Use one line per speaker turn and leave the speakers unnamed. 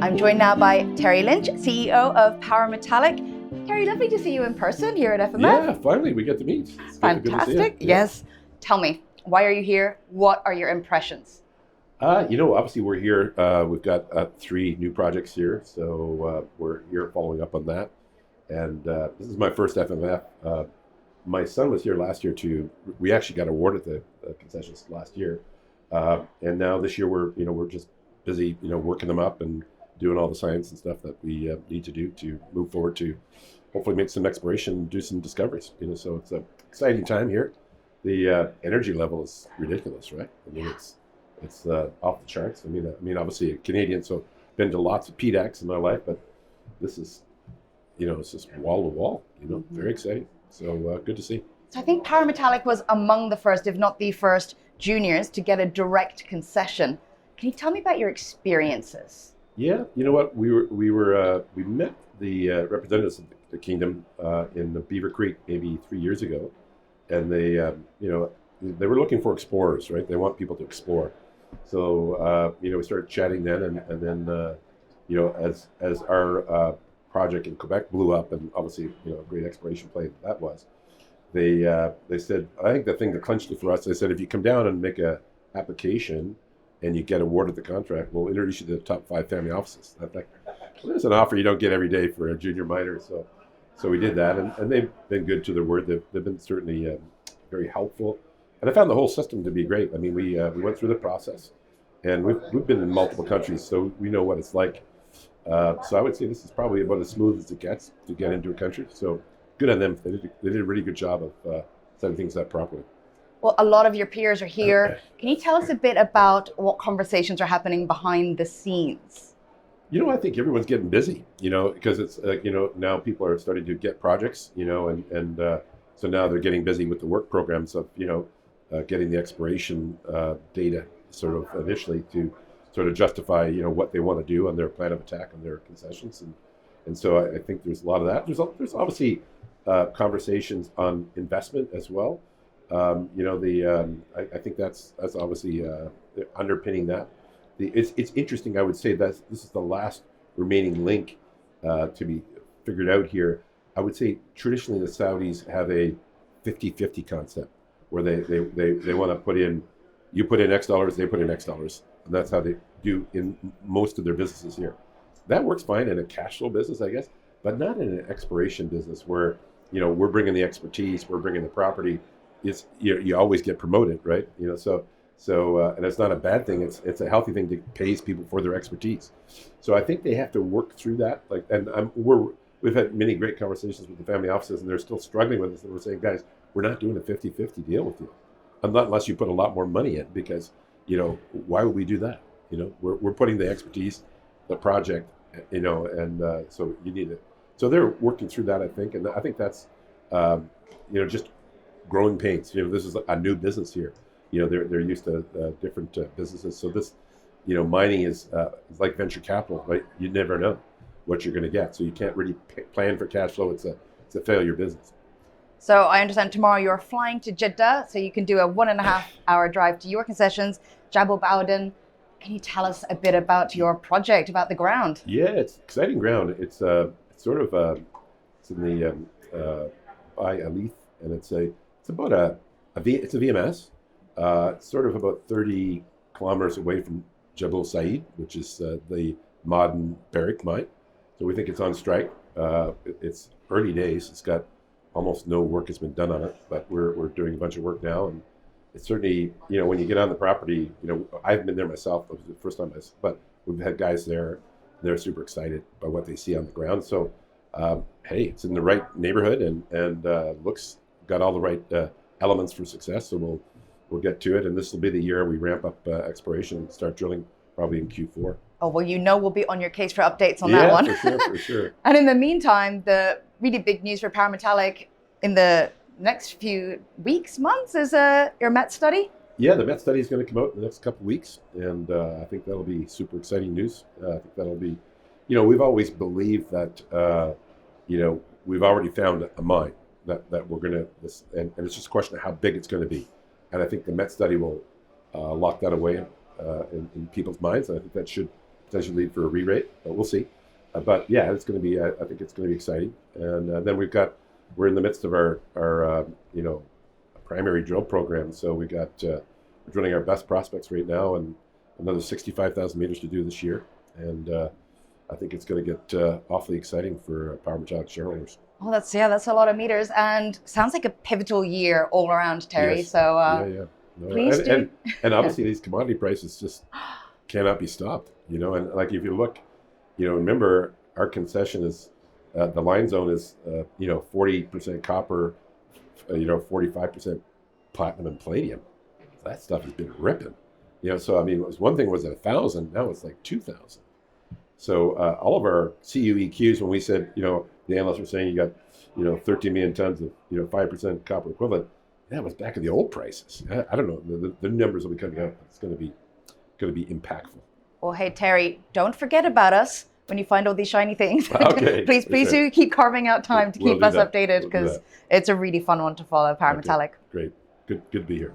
I'm joined now by Terry Lynch, CEO of Power Metallic. Terry, lovely to see you in person here at FMF.
Yeah, finally we get to meet. It's
Fantastic.
good to see you.
Yes. Tell me, why are you here? What are your impressions?
Obviously we're here. We've got 3 new projects here, so we're here following up on that. And this is my first FMF. My son was here last year too. We actually got awarded the concessions last year, and now this year we're just busy working them up and doing all the science and stuff that we need to do to move forward to hopefully make some exploration and do some discoveries. So it's an exciting time here. The energy level is ridiculous, right? I mean, it's off the charts. I mean, obviously a Canadian, so been to lots of PDACs in my life, but this is, it's just wall to wall. Very exciting. So good to see.
So I think Power Metallic was among the first, if not the first, juniors to get a direct concession. Can you tell me about your experiences?
Yeah, you know what? We met the representatives of the kingdom in the Beaver Creek maybe 3 years ago, and they were looking for explorers, right? They want people to explore. So we started chatting then, and then as our project in Quebec blew up, and obviously a great exploration play that was, they said, I think the thing that clinched it for us, they said, if you come down and make a application and you get awarded the contract, we'll introduce you to the top 5 family offices. There's an offer you don't get every day for a junior miner. So we did that, and they've been good to their word. They've been certainly very helpful. And I found the whole system to be great. I mean, we went through the process, and we've been in multiple countries, so we know what it's like. So I would say this is probably about as smooth as it gets to get into a country. So good on them. They did a really good job of setting things up properly.
Well, a lot of your peers are here. Can you tell us a bit about what conversations are happening behind the scenes?
I think everyone's getting busy, because it's, now people are starting to get projects, and so now they're getting busy with the work programs of, getting the exploration data sort of initially to sort of justify, what they want to do on their plan of attack on their concessions. And so I think there's a lot of that. There's obviously conversations on investment as well. I think that's obviously underpinning that. It's interesting, I would say that this is the last remaining link to be figured out here. I would say traditionally the Saudis have a 50-50 concept where they want to put in, you put in X dollars, they put in X dollars. And that's how they do in most of their businesses here. That works fine in a cash flow business, I guess, but not in an exploration business where, we're bringing the expertise, we're bringing the property. You always get promoted, right? So and it's not a bad thing. It's a healthy thing to pay people for their expertise. So I think they have to work through that. We've had many great conversations with the family offices, and they're still struggling with this. And we're saying, guys, we're not doing a 50-50 deal with you, not unless you put a lot more money in, because why would we do that? We're putting the expertise, the project, and so you need it. So they're working through that, I think, and I think that's just growing pains. This is a new business here. They're used to different businesses. So this, mining is like venture capital, right? You never know what you're going to get, so you can't really plan for cash flow. It's a failure business.
So I understand tomorrow you're flying to Jeddah, so you can do a 1.5-hour drive to your concessions, Jabal Baudan. Can you tell us a bit about your project, about the ground?
Yeah, it's exciting ground. It's sort of it's in the by Alith, and it's about it's a VMS. It's sort of about 30 kilometers away from Jabul Said, which is the modern Barrick mine. So we think it's on strike. It's early days. It's got almost no work has been done on it, but we're doing a bunch of work now, and it's certainly, when you get on the property, I haven't been there myself. It was the first time but we've had guys there. They're super excited by what they see on the ground. So, hey, it's in the right neighborhood and looks got all the right elements for success. So we'll get to it, and this will be the year we ramp up exploration and start drilling probably in Q4.
Oh, well, we'll be on your case for updates on that one.
Yeah, for sure.
And in the meantime, the really big news for Power Metallic in the next few weeks, months is your MET study.
Yeah, the MET study is going to come out in the next couple of weeks, and I think that'll be super exciting news. I think that'll be, we've always believed that, we've already found a mine that we're going to, and it's just a question of how big it's going to be. And I think the MET study will lock that away in people's minds. And I think that should potentially lead for a re-rate, but we'll see. But yeah, it's going to be. I think it's going to be exciting. And then we're in the midst of our primary drill program. So we're drilling our best prospects right now, and another 65,000 meters to do this year. And I think it's going to get awfully exciting for Power Metallic shareholders.
Oh, that's a lot of meters, and sounds like a pivotal year all around, Terry.
Yes.
So
Yeah. No,
please do.
And obviously these commodity prices just cannot be stopped. And like if you look, remember our concession is the line zone is 40% copper, 45% platinum and palladium. That stuff has been ripping. So I mean, it was one thing was 1,000, now it's like 2,000. So all of our CUEQs, when we said, the analysts were saying you got, 13 million tons of, 5% copper equivalent, that was back in the old prices. I don't know, the numbers will be coming out. It's going to be impactful.
Well, hey, Terry, don't forget about us when you find all these shiny things.
Okay.
please do keep carving out time to keep us updated, because it's a really fun one to follow, Power Metallic.
Great. Good to be here.